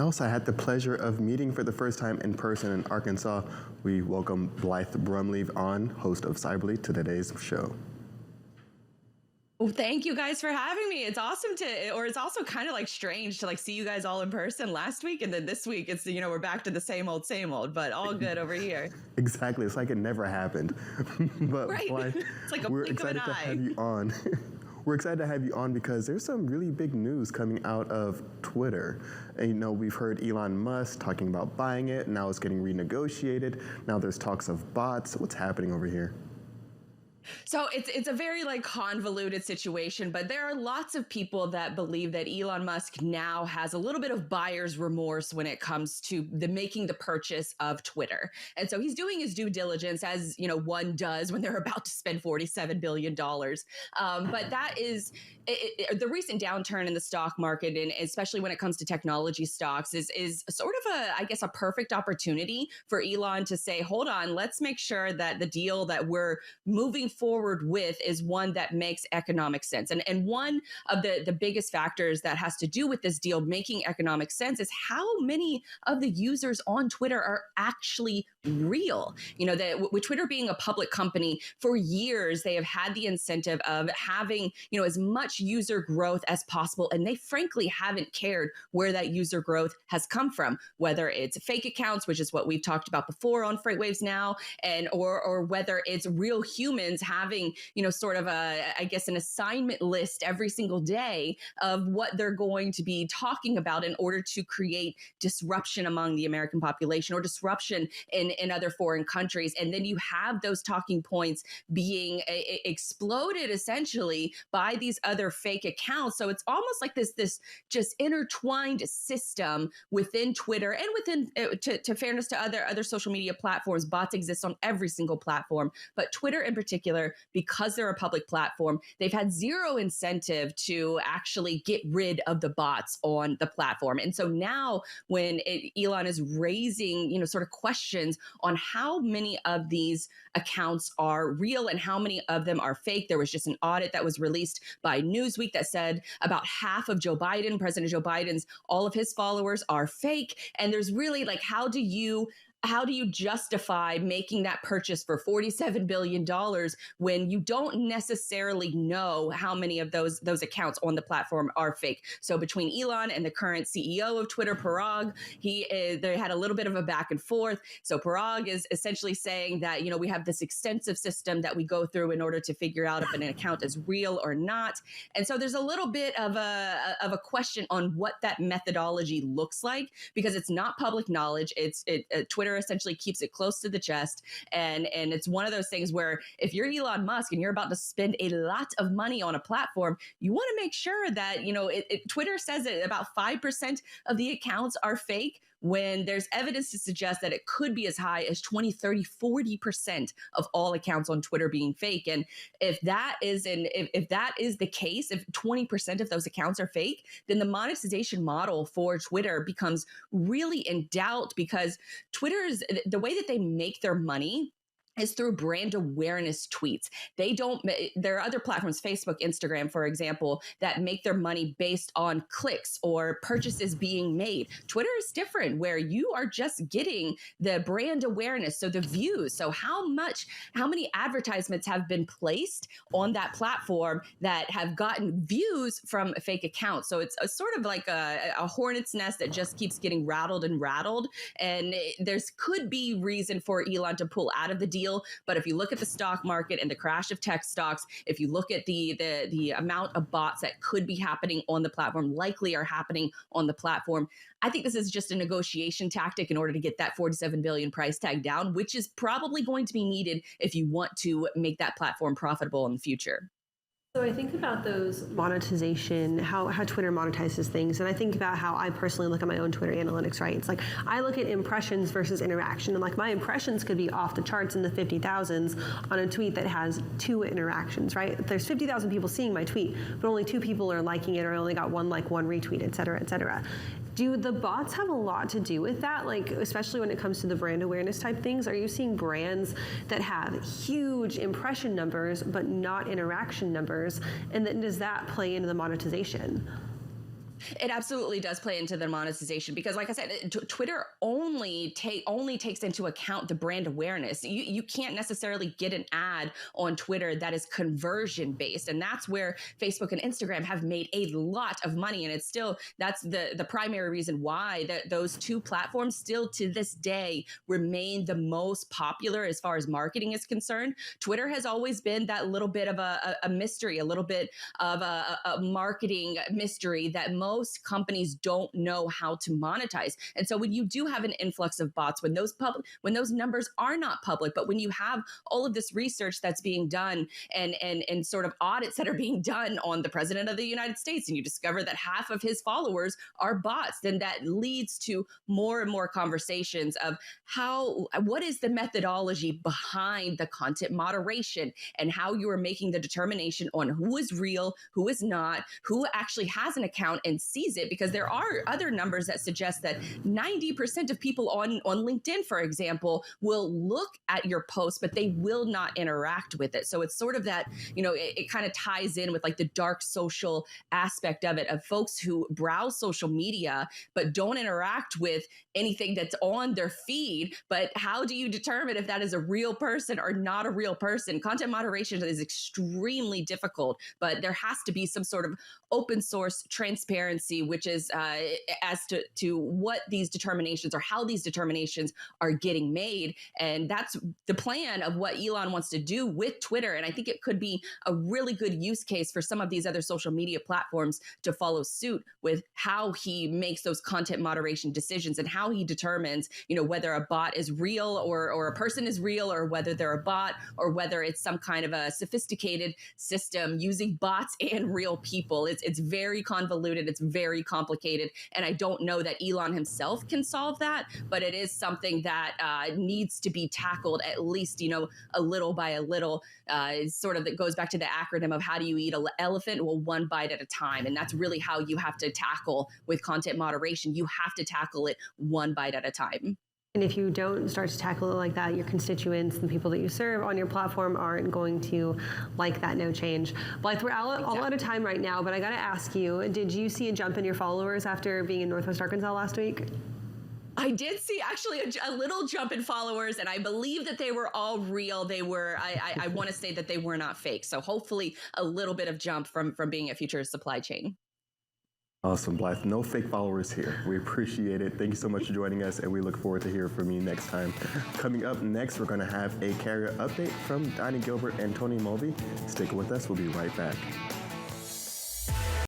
Also, I had the pleasure of meeting for the first time in person in Arkansas. We welcome Blythe Brumleve on, host of Cyberly, to today's show. Well, thank you guys for having me. It's awesome it's also kind of like strange to like see you guys all in person last week. And then this week it's, we're back to the same old, but all good over here. Exactly. It's like it never happened. But right. Blythe, It's like a we're blink of an excited to eye. have you on. We're excited to have you on because there's some really big news coming out of Twitter. And, we've heard Elon Musk talking about buying it. Now it's getting renegotiated. Now there's talks of bots. What's happening over here? So it's a very like convoluted situation, but there are lots of people that believe that Elon Musk now has a little bit of buyer's remorse when it comes to making the purchase of Twitter. And so he's doing his due diligence, as one does when they're about to spend $47 billion. But that is the recent downturn in the stock market, and especially when it comes to technology stocks, is sort of a perfect opportunity for Elon to say, hold on, let's make sure that the deal that we're moving forward with is one that makes economic sense. And one of the biggest factors that has to do with this deal making economic sense is how many of the users on Twitter are actually real. With Twitter being a public company for years, they have had the incentive of having, as much user growth as possible. And they frankly haven't cared where that user growth has come from, whether it's fake accounts, which is what we've talked about before on FreightWaves now, or whether it's real humans having, sort of an assignment list every single day of what they're going to be talking about in order to create disruption among the American population or disruption in other foreign countries. And then you have those talking points being exploded essentially by these other fake accounts. So it's almost like this just intertwined system within Twitter and within, to fairness to other social media platforms. Bots exist on every single platform, but Twitter in particular, because they're a public platform, they've had zero incentive to actually get rid of the bots on the platform. And so now when Elon is raising, sort of questions on how many of these accounts are real and how many of them are fake. There was just an audit that was released by Newsweek that said about half of President Joe Biden's, all of his followers are fake. And there's really like, how do you justify making that purchase for $47 billion when you don't necessarily know how many of those accounts on the platform are fake? So between Elon and the current CEO of Twitter, Parag, they had a little bit of a back and forth. So Parag is essentially saying that, we have this extensive system that we go through in order to figure out if an account is real or not. And so there's a little bit of a question on what that methodology looks like, because it's not public knowledge. Twitter essentially keeps it close to the chest. And it's one of those things where if you're Elon Musk and you're about to spend a lot of money on a platform, you want to make sure that, Twitter says that about 5% of the accounts are fake, when there's evidence to suggest that it could be as high as 20, 30, 40% of all accounts on Twitter being fake. And if that is the case, if 20% of those accounts are fake, then the monetization model for Twitter becomes really in doubt, because the way that they make their money is through brand awareness tweets. There are other platforms, Facebook, Instagram, for example, that make their money based on clicks or purchases being made. Twitter is different, where you are just getting the brand awareness, so the views. So how many advertisements have been placed on that platform that have gotten views from fake accounts? So it's a sort of like a hornet's nest that just keeps getting rattled. And there's could be reason for Elon to pull out of the deal. But if you look at the stock market and the crash of tech stocks, if you look at the amount of bots that could be happening on the platform, likely are happening on the platform, I think this is just a negotiation tactic in order to get that $47 billion price tag down, which is probably going to be needed if you want to make that platform profitable in the future. So I think about those monetization, how Twitter monetizes things. And I think about how I personally look at my own Twitter analytics, right? It's like I look at impressions versus interaction. And like my impressions could be off the charts in the 50,000s on a tweet that has 2 interactions, right? There's 50,000 people seeing my tweet, but only 2 people are liking it, or I only got 1 like, 1 retweet, et cetera, et cetera. Do the bots have a lot to do with that? Like, especially when it comes to the brand awareness type things, are you seeing brands that have huge impression numbers but not interaction numbers? And then does that play into the monetization? It absolutely does play into the monetization because, like I said, Twitter only takes into account the brand awareness. You can't necessarily get an ad on Twitter that is conversion based, and that's where Facebook and Instagram have made a lot of money. And that's the primary reason why those two platforms still to this day remain the most popular as far as marketing is concerned. Twitter has always been that little bit of a mystery, a little bit of a marketing mystery that most companies don't know how to monetize. And so when you do have an influx of bots, when those numbers are not public, but when you have all of this research that's being done and sort of audits that are being done on the president of the United States, and you discover that half of his followers are bots, then that leads to more and more conversations of what is the methodology behind the content moderation and how you are making the determination on who is real, who is not, who actually has an account and sees it, because there are other numbers that suggest that 90% of people on LinkedIn, for example, will look at your post, but they will not interact with it. So it's sort of that, it kind of ties in with like the dark social aspect of it, of folks who browse social media, but don't interact with anything that's on their feed. But how do you determine if that is a real person or not a real person? Content moderation is extremely difficult, but there has to be some sort of open source transparency, which is as to what these determinations or how these determinations are getting made. And that's the plan of what Elon wants to do with Twitter. And I think it could be a really good use case for some of these other social media platforms to follow suit with how he makes those content moderation decisions and how he determines, whether a bot is real or a person is real, or whether they're a bot, or whether it's some kind of a sophisticated system using bots and real people. It's very convoluted. It's very complicated. And I don't know that Elon himself can solve that, but it is something that needs to be tackled at least, a little by a little. Sort of that goes back to the acronym of how do you eat an elephant? Well, one bite at a time. And that's really how you have to tackle with content moderation. You have to tackle it one bite at a time. And if you don't start to tackle it like that, your constituents and the people that you serve on your platform aren't going to like that no change. Blythe, we're all out of time right now, but I got to ask you, did you see a jump in your followers after being in Northwest Arkansas last week? I did see actually a little jump in followers, and I believe that they were all real. They were, I want to say that they were not fake. So hopefully a little bit of jump from being at Future Supply Chain. Awesome, Blythe. No fake followers here. We appreciate it. Thank you so much for joining us, and we look forward to hearing from you next time. Coming up next, we're going to have a carrier update from Donnie Gilbert and Tony Mulvey. Stick with us. We'll be right back.